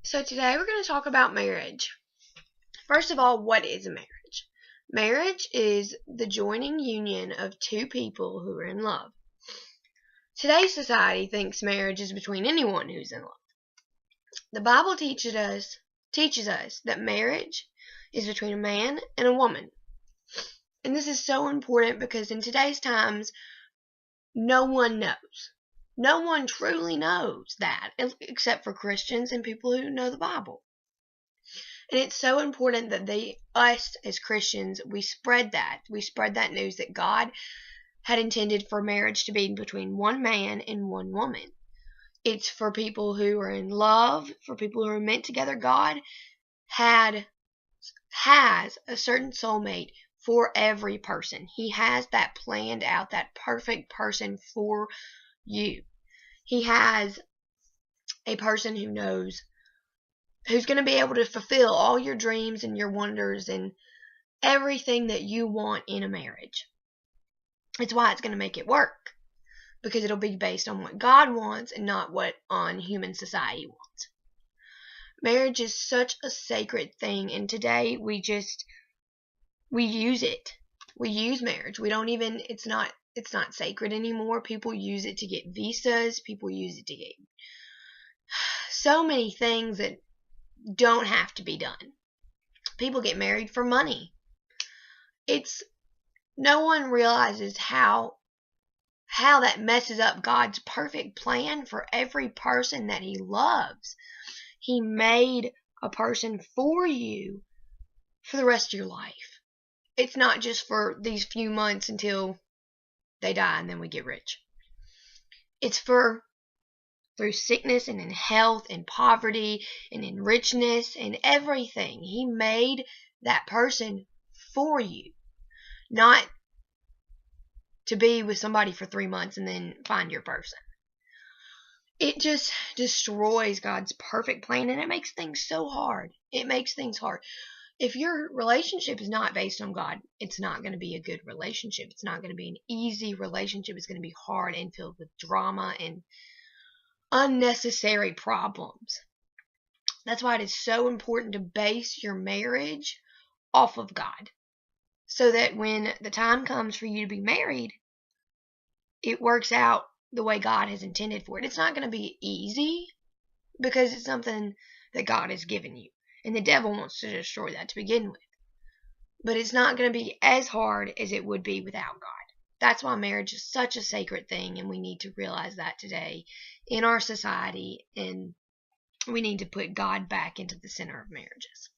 So today we're going to talk about marriage. First of all, what is a marriage? Marriage is the joining union of two people who are in love. Today's society thinks marriage is between anyone who's in love. The Bible teaches us that marriage is between a man and a woman. And this is so important because in today's times, no one knows. No one truly knows that, except for Christians and people who know the Bible. And it's so important that us as Christians, we spread that. We spread that news that God had intended for marriage to be between one man and one woman. It's for people who are in love, for people who are meant together. God has a certain soulmate for every person. He has that planned out, that perfect person for you. He has a person who knows, who's going to be able to fulfill all your dreams and your wonders and everything that you want in a marriage. It's why it's going to make it work, because it'll be based on what God wants and not what human society wants. Marriage is such a sacred thing, and today we use it. We use marriage. It's not sacred anymore. People use it to get visas. People use it to get so many things that don't have to be done. People get married for money. No one realizes how that messes up God's perfect plan for every person that He loves. He made a person for you for the rest of your life. It's not just for these few months until they die and then we get rich. It's through sickness and in health and poverty and in richness and everything. He made that person for you, not to be with somebody for 3 months and then find your person. It just destroys God's perfect plan, and it makes things so hard. It makes things hard. If your relationship is not based on God, it's not going to be a good relationship. It's not going to be an easy relationship. It's going to be hard and filled with drama and unnecessary problems. That's why it is so important to base your marriage off of God, so that when the time comes for you to be married, it works out the way God has intended for it. It's not going to be easy because it's something that God has given you, and the devil wants to destroy that to begin with. But it's not going to be as hard as it would be without God. That's why marriage is such a sacred thing, and we need to realize that today in our society, and we need to put God back into the center of marriages.